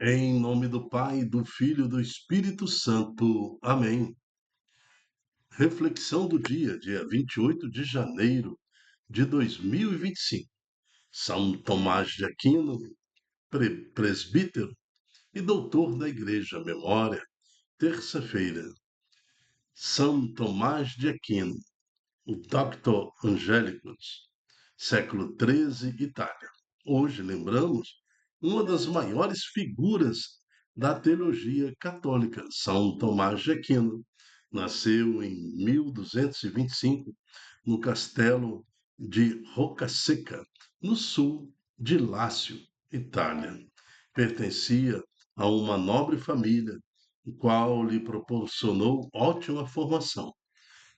Em nome do Pai, do Filho e do Espírito Santo. Amém. Reflexão do dia 28 de janeiro de 2025. São Tomás de Aquino, presbítero e doutor da Igreja. Memória, terça-feira. São Tomás de Aquino, o Doctor Angélicos, século XIII, Itália. Hoje lembramos uma das maiores figuras da teologia católica, São Tomás de Aquino. Nasceu em 1225 no castelo de Roccasecca, no sul de Lácio, Itália. Pertencia a uma nobre família, o qual lhe proporcionou ótima formação.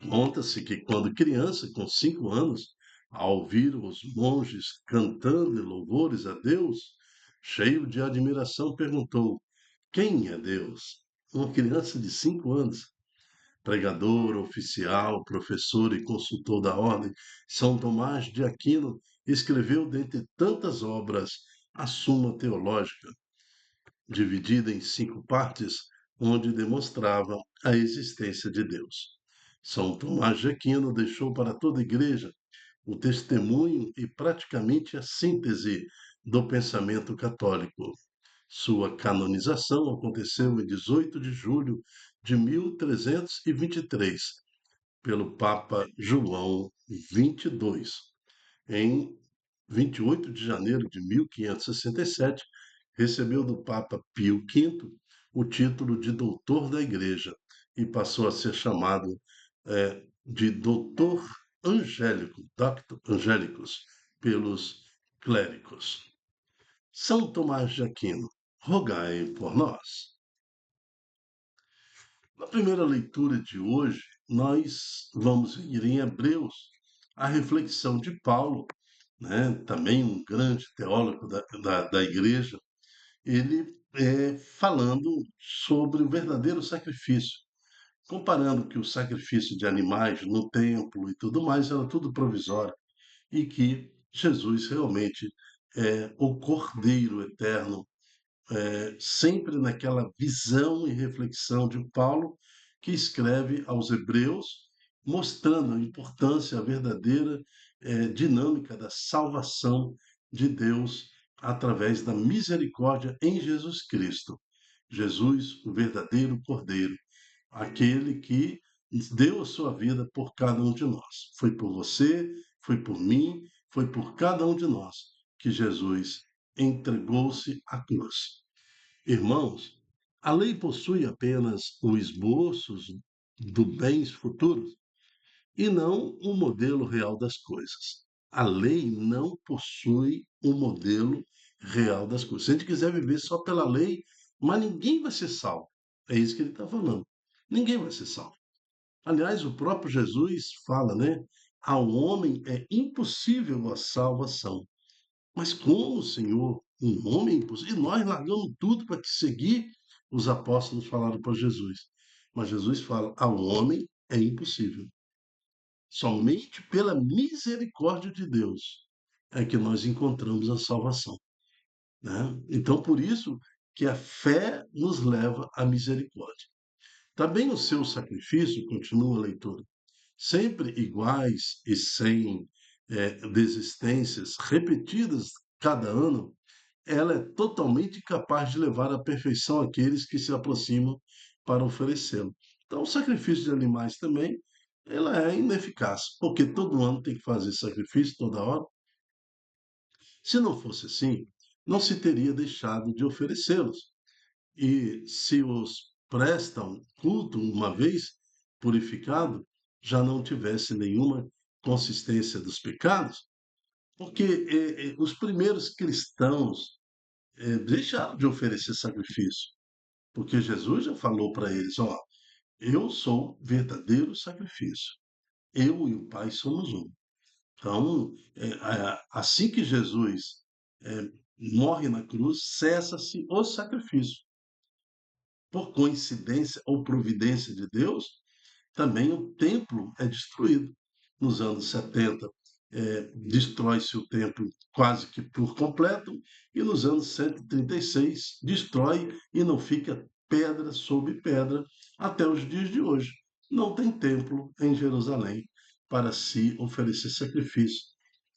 Conta-se que, quando criança, com 5 anos, ao ouvir os monges cantando louvores a Deus, cheio de admiração, perguntou: Quem é Deus? Uma criança de 5 anos. Pregador, oficial, professor e consultor da ordem, São Tomás de Aquino escreveu, dentre tantas obras, a Suma Teológica, dividida em 5 partes, onde demonstrava a existência de Deus. São Tomás de Aquino deixou para toda a Igreja o testemunho e praticamente a síntese do pensamento católico. Sua canonização aconteceu em 18 de julho de 1323, pelo Papa João XXII. Em 28 de janeiro de 1567, recebeu do Papa Pio V o título de doutor da Igreja e passou a ser chamado de doutor angélico, Doctor Angélicos, pelos clérigos. São Tomás de Aquino, rogai por nós. Na primeira leitura de hoje, nós vamos ir em Hebreus a reflexão de Paulo, né, também um grande teólogo da igreja, ele falando sobre o verdadeiro sacrifício, comparando que o sacrifício de animais no templo e tudo mais era tudo provisório, e que Jesus realmente é o Cordeiro Eterno, sempre naquela visão e reflexão de Paulo, que escreve aos Hebreus, mostrando a importância, a verdadeira dinâmica da salvação de Deus através da misericórdia em Jesus Cristo. Jesus, o verdadeiro Cordeiro, aquele que deu a sua vida por cada um de nós. Foi por você, foi por mim, foi por cada um de nós que Jesus entregou-se à cruz. Irmãos, a lei possui apenas os esboços do bens futuros e não um modelo real das coisas. A lei não possui um modelo real das coisas. Se a gente quiser viver só pela lei, mas ninguém vai ser salvo. É isso que ele está falando. Ninguém vai ser salvo. Aliás, o próprio Jesus fala, né? Ao homem é impossível a salvação. Mas como, Senhor, um homem é impossível? E nós largamos tudo para te seguir, os apóstolos falaram para Jesus. Mas Jesus fala: ao homem é impossível. Somente pela misericórdia de Deus é que nós encontramos a salvação, né? Então, por isso que a fé nos leva à misericórdia. Também o seu sacrifício, continua a leitura, sempre iguais e sem desistências repetidas cada ano, ela é totalmente capaz de levar à perfeição aqueles que se aproximam para oferecê-lo. Então, o sacrifício de animais também, ela é ineficaz, porque todo ano tem que fazer sacrifício, toda hora. Se não fosse assim, não se teria deixado de oferecê-los. E se os prestam culto uma vez purificado, já não tivesse nenhuma consistência dos pecados, porque os primeiros cristãos deixaram de oferecer sacrifício, porque Jesus já falou para eles: ó, eu sou o verdadeiro sacrifício, eu e o Pai somos um. Então, assim que Jesus é, morre na cruz, cessa-se o sacrifício. Por coincidência ou providência de Deus, também o templo é destruído nos anos 70. destrói-se o templo quase que por completo, e nos anos 136 destrói e não fica pedra sobre pedra até os dias de hoje. Não tem templo em Jerusalém para se oferecer sacrifício.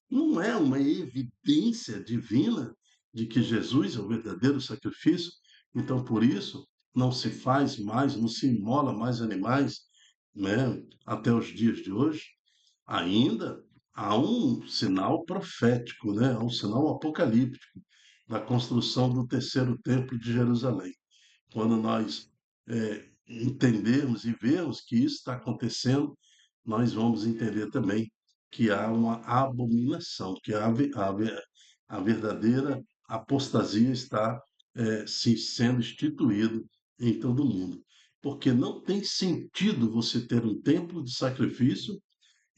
Não é uma evidência divina de que Jesus é o verdadeiro sacrifício, então por isso não se faz mais, não se imola mais animais, né, até os dias de hoje. Ainda há um sinal profético, né? Há um sinal apocalíptico da construção do terceiro templo de Jerusalém. Quando nós entendermos e vermos que isso está acontecendo, nós vamos entender também que há uma abominação, que a verdadeira apostasia está se sendo instituído em todo o mundo. Porque não tem sentido você ter um templo de sacrifício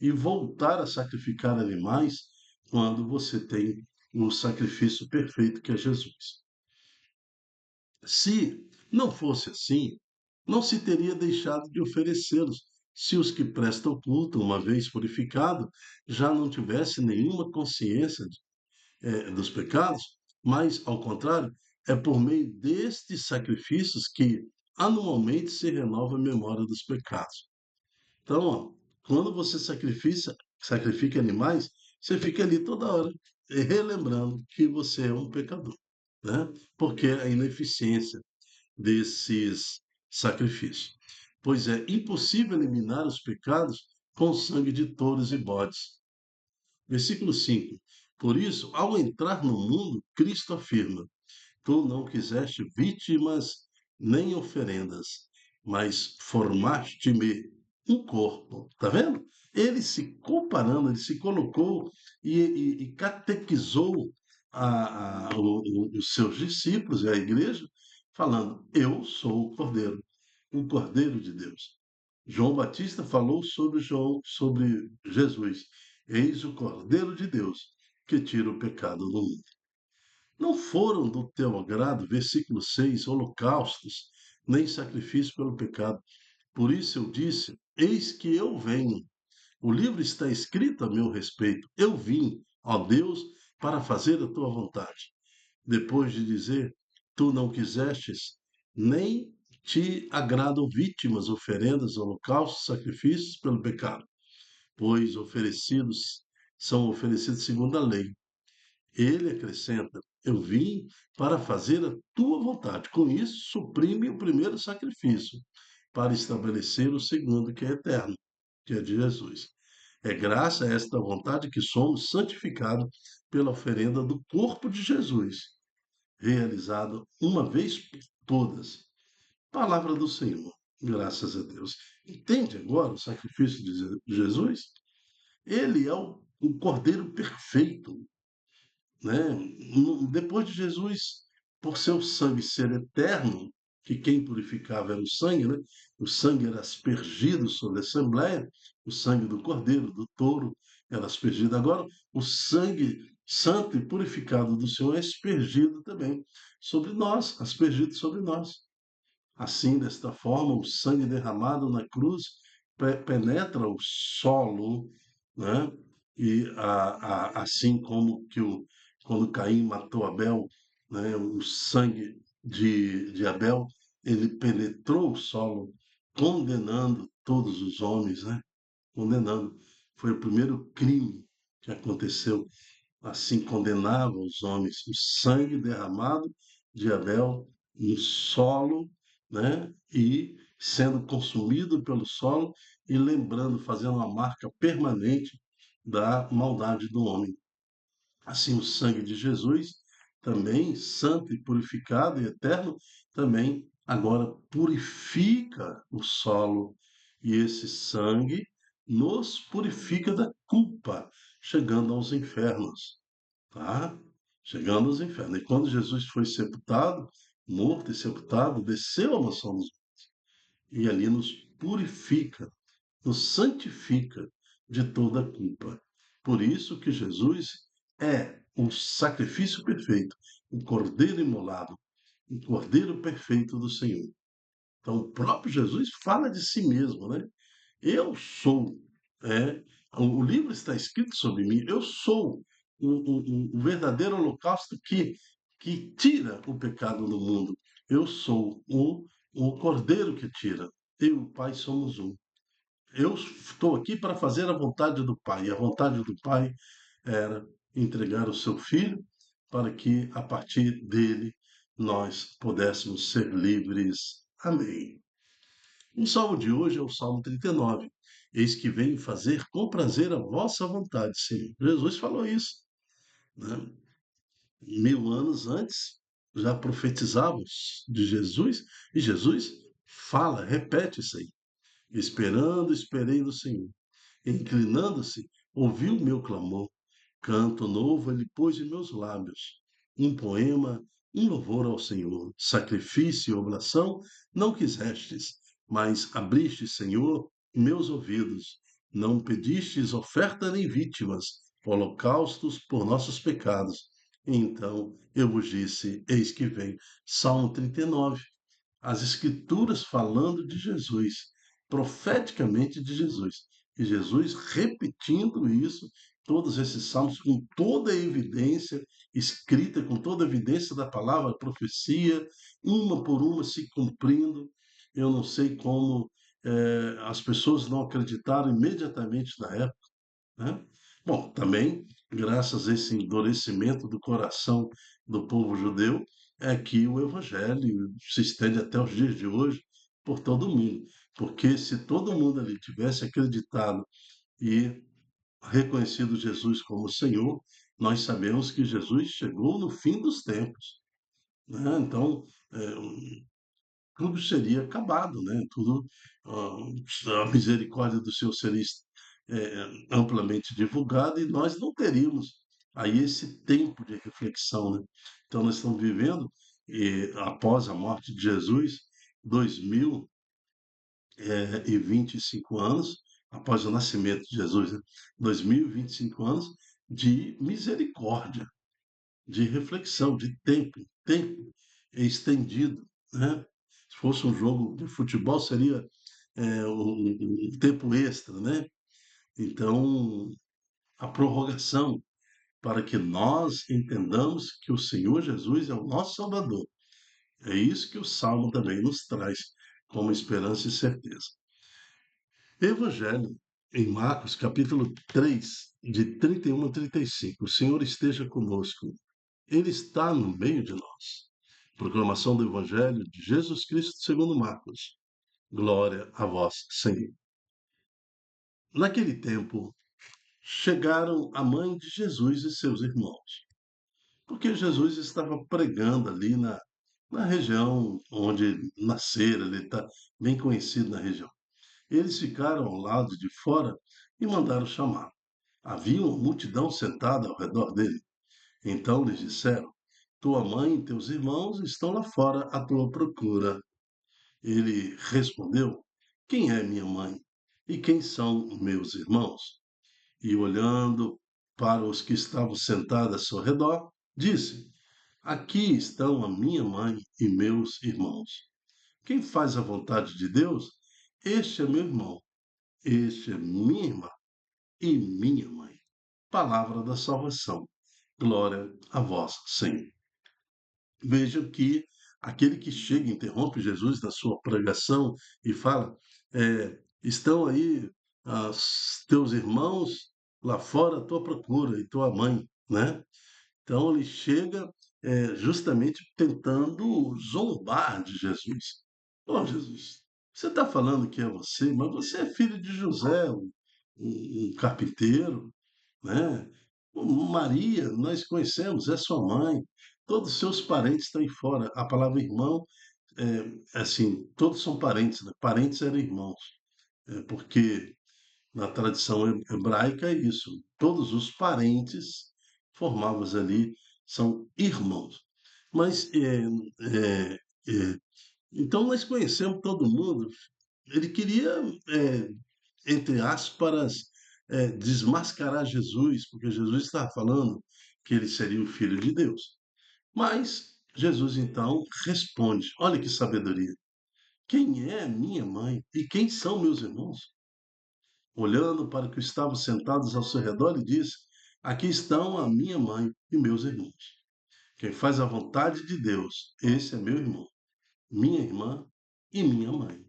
e voltar a sacrificar animais quando você tem o sacrifício perfeito que é Jesus. Se não fosse assim, não se teria deixado de oferecê-los, se os que prestam culto, uma vez purificado, já não tivessem nenhuma consciência dos pecados, mas, ao contrário, é por meio destes sacrifícios que anualmente se renova a memória dos pecados. Então, ó, quando você sacrifica animais, você fica ali toda hora relembrando que você é um pecador, né? Porque a ineficiência desses sacrifícios. Pois é impossível eliminar os pecados com o sangue de touros e bodes. Versículo 5. Por isso, ao entrar no mundo, Cristo afirma: Tu não quiseste vítimas nem oferendas, mas formaste-me um corpo. Está vendo? Ele se comparando, ele se colocou e catequizou os seus discípulos e a igreja, falando: Eu sou o Cordeiro de Deus. João Batista falou sobre Jesus. Eis o Cordeiro de Deus que tira o pecado do mundo. Não foram do teu agrado, versículo 6, holocaustos, nem sacrifício pelo pecado. Por isso eu disse: Eis que eu venho. O livro está escrito a meu respeito. Eu vim, ó Deus, para fazer a tua vontade. Depois de dizer: Tu não quisestes, nem te agradam vítimas, oferendas, holocaustos, sacrifícios pelo pecado, pois são oferecidos segundo a lei. Ele acrescenta: Eu vim para fazer a tua vontade. Com isso, suprime o primeiro sacrifício, para estabelecer o segundo, que é eterno, que é de Jesus. É graças a esta vontade que somos santificados pela oferenda do corpo de Jesus, realizada uma vez por todas. Palavra do Senhor. Graças a Deus. Entende agora o sacrifício de Jesus? Ele é o Cordeiro perfeito, né? Depois de Jesus, por seu sangue ser eterno, que quem purificava era o sangue, né? O sangue era aspergido sobre a Assembleia, o sangue do cordeiro, do touro, era aspergido. Agora, o sangue santo e purificado do Senhor é aspergido também sobre nós, aspergido sobre nós. Assim, desta forma, o sangue derramado na cruz penetra o solo, né? E assim como quando Caim matou Abel, né? O sangue de Abel, ele penetrou o solo, condenando todos os homens, né? Condenando. Foi o primeiro crime que aconteceu, assim condenava os homens, o sangue derramado de Abel no solo, né? E sendo consumido pelo solo e lembrando, fazendo uma marca permanente da maldade do homem. Assim, o sangue de Jesus, também santo e purificado e eterno, também agora purifica o solo. E esse sangue nos purifica da culpa, chegando aos infernos, tá? Chegando aos infernos. E quando Jesus foi sepultado, morto e sepultado, desceu a mansão dos e ali nos purifica, nos santifica de toda a culpa. Por isso que Jesus é um sacrifício perfeito, um cordeiro imolado, um cordeiro perfeito do Senhor. Então, o próprio Jesus fala de si mesmo, né? Eu sou O livro está escrito sobre mim. Eu sou o verdadeiro holocausto que tira o pecado do mundo. Eu sou o cordeiro que tira. Eu e o Pai somos um. Eu estou aqui para fazer a vontade do Pai. E a vontade do Pai era entregar o seu filho para que, a partir dele, nós pudéssemos ser livres. Amém. O salmo de hoje é o Salmo 39. Eis que venho fazer com prazer a vossa vontade, Senhor. Jesus falou isso, né? 1000 anos antes, já profetizávamos de Jesus, e Jesus fala, repete isso aí. Esperando, esperei no Senhor. Inclinando-se, ouviu o meu clamor. Canto novo ele pôs em meus lábios. Um poema, um louvor ao Senhor. Sacrifício e oblação não quisestes, mas abriste, Senhor, meus ouvidos. Não pedistes oferta nem vítimas, holocaustos por nossos pecados. Então eu vos disse: Eis que vem. Salmo 39. As Escrituras falando de Jesus, profeticamente de Jesus. E Jesus repetindo isso, todos esses salmos com toda a evidência escrita, com toda a evidência da palavra, a profecia, uma por uma se cumprindo. Eu não sei como as pessoas não acreditaram imediatamente na época, né? Bom, também, graças a esse endurecimento do coração do povo judeu, é que o evangelho se estende até os dias de hoje por todo o mundo. Porque se todo mundo ali tivesse acreditado e reconhecido Jesus como Senhor, nós sabemos que Jesus chegou no fim dos tempos, né? Então, tudo seria acabado, né? Tudo, a misericórdia do Senhor seria amplamente divulgada e nós não teríamos aí esse tempo de reflexão, né? Então nós estamos vivendo, após a morte de Jesus, 2025 anos, após o nascimento de Jesus, né? 2025 anos de misericórdia, de reflexão, de tempo estendido, né? Se fosse um jogo de futebol, seria um tempo extra, né? Então, a prorrogação para que nós entendamos que o Senhor Jesus é o nosso Salvador. É isso que o Salmo também nos traz como esperança e certeza. Evangelho, em Marcos, capítulo 3, de 31 a 35. O Senhor esteja conosco. Ele está no meio de nós. Proclamação do Evangelho de Jesus Cristo segundo Marcos. Glória a vós, Senhor. Naquele tempo, chegaram a mãe de Jesus e seus irmãos, porque Jesus estava pregando ali na região onde nascera, ele está bem conhecido na região. Eles ficaram ao lado de fora e mandaram chamar. Havia uma multidão sentada ao redor dele. Então lhes disseram: Tua mãe e teus irmãos estão lá fora à tua procura. Ele respondeu: Quem é minha mãe? E quem são meus irmãos? E olhando para os que estavam sentados ao seu redor, disse: Aqui estão a minha mãe e meus irmãos. Quem faz a vontade de Deus, este é meu irmão, este é minha irmã e minha mãe. Palavra da salvação. Glória a vós, Senhor. Vejam que aquele que chega e interrompe Jesus na sua pregação e fala: estão aí teus irmãos lá fora à tua procura e tua mãe, né? Então ele chega justamente tentando zombar de Jesus. Ô Jesus, você está falando que é você, mas você é filho de José, um carpinteiro, né? Maria, nós conhecemos, é sua mãe. Todos os seus parentes estão aí fora. A palavra irmão, assim, todos são parentes, né? Parentes eram irmãos. Porque na tradição hebraica é isso. Todos os parentes formados ali são irmãos. Mas, é, então, nós conhecemos todo mundo. Ele queria, entre aspas, desmascarar Jesus, porque Jesus estava falando que ele seria o Filho de Deus. Mas Jesus então responde: Olha que sabedoria. Quem é minha mãe e quem são meus irmãos? olhando para que estavam sentados ao seu redor, e disse: Aqui estão a minha mãe e meus irmãos. Quem faz a vontade de Deus, esse é meu irmão, minha irmã e minha mãe.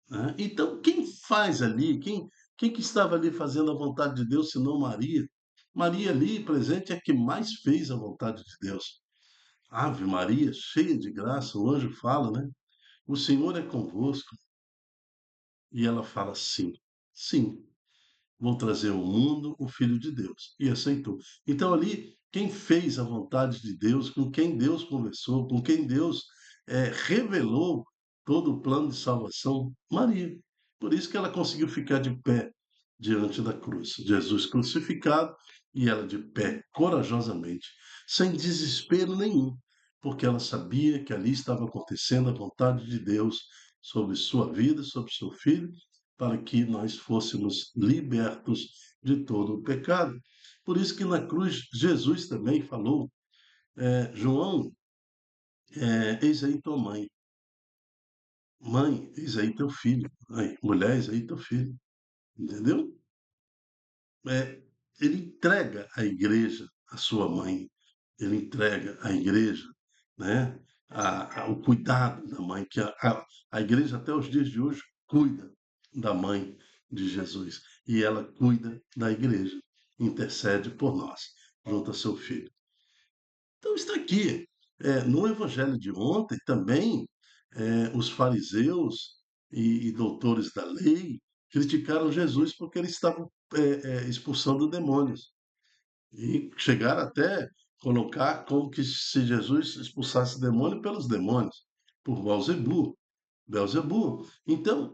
Né? Então, quem faz ali, quem que estava ali fazendo a vontade de Deus, senão Maria? Maria ali presente é que mais fez a vontade de Deus. Ave Maria, cheia de graça, o anjo fala, né? O Senhor é convosco. E ela fala sim, sim, vou trazer ao mundo o Filho de Deus. E aceitou. Então ali, quem fez a vontade de Deus, com quem Deus conversou, com quem Deus revelou todo o plano de salvação, Maria. Por isso que ela conseguiu ficar de pé diante da cruz. Jesus crucificado e ela de pé, corajosamente, sem desespero nenhum, porque ela sabia que ali estava acontecendo a vontade de Deus sobre sua vida, sobre seu filho, para que nós fôssemos libertos de todo o pecado. Por isso que na cruz Jesus também falou, João, eis aí tua mãe, mãe, eis aí teu filho, mãe, mulher, eis aí teu filho, entendeu? É, ele entrega à igreja a sua mãe, ele entrega à igreja, né, o cuidado da mãe, que a igreja até os dias de hoje cuida da mãe de Jesus e ela cuida da igreja, intercede por nós, junto a seu filho. Então está aqui, no evangelho de ontem também, os fariseus e doutores da lei criticaram Jesus porque ele estava expulsando demônios. E chegaram até colocar como que se Jesus expulsasse demônio pelos demônios, por Belzebu. Então,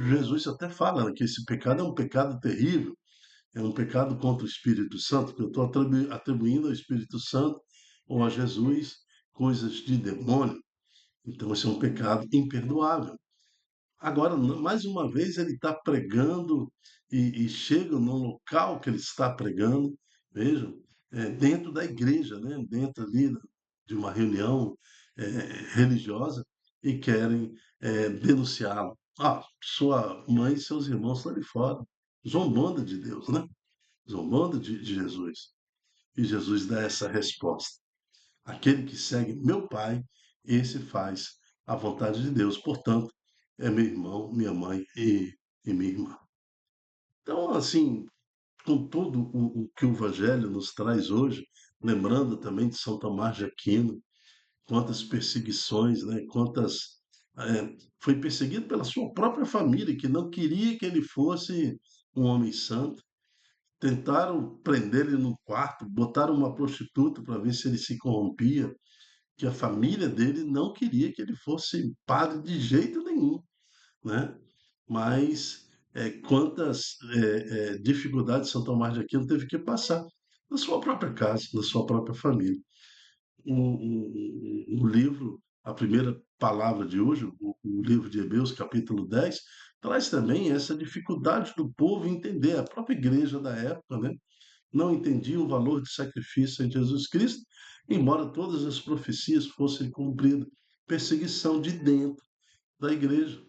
Jesus até fala, né, que esse pecado é um pecado terrível, é um pecado contra o Espírito Santo, que eu estou atribuindo ao Espírito Santo ou a Jesus coisas de demônio. Então, esse é um pecado imperdoável. Agora, mais uma vez, ele está pregando e chega no local que ele está pregando, vejam, dentro da igreja, né? Dentro ali de uma reunião religiosa e querem denunciá-lo. Ah, sua mãe e seus irmãos estão ali fora, zombando de Deus, né? Zombando de Jesus. E Jesus dá essa resposta. Aquele que segue meu Pai, esse faz a vontade de Deus. Portanto, é meu irmão, minha mãe e minha irmã. Então, assim, com tudo o que o Evangelho nos traz hoje, lembrando também de São Tomás de Aquino, quantas perseguições, né? Foi perseguido pela sua própria família, que não queria que ele fosse um homem santo. Tentaram prender ele num quarto, botaram uma prostituta para ver se ele se corrompia, que a família dele não queria que ele fosse padre de jeito nenhum, né? Mas quantas dificuldades São Tomás de Aquino teve que passar na sua própria casa, na sua própria família. O livro, a primeira palavra de hoje, o livro de Hebreus, capítulo 10, traz também essa dificuldade do povo entender, a própria igreja da época, né? Não entendia o valor de sacrifício em Jesus Cristo, embora todas as profecias fossem cumpridas. Perseguição de dentro da igreja.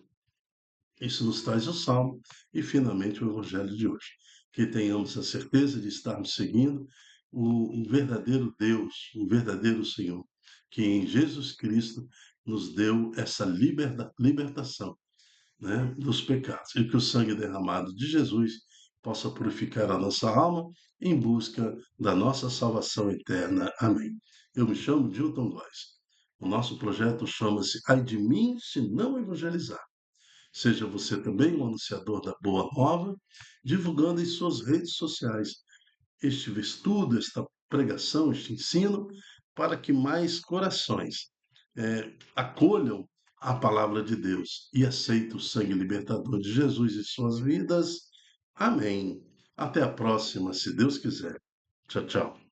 Isso nos traz o Salmo e, finalmente, o Evangelho de hoje. Que tenhamos a certeza de estarmos seguindo um verdadeiro Deus, um verdadeiro Senhor, que em Jesus Cristo nos deu essa libertação, né, dos pecados. E que o sangue derramado de Jesus possa purificar a nossa alma em busca da nossa salvação eterna. Amém. Eu me chamo Dilton Góes. O nosso projeto chama-se Ai de mim se não evangelizar. Seja você também um anunciador da Boa Nova, divulgando em suas redes sociais este estudo, esta pregação, este ensino, para que mais corações acolham a palavra de Deus e aceitem o sangue libertador de Jesus em suas vidas. Amém. Até a próxima, se Deus quiser. Tchau, tchau.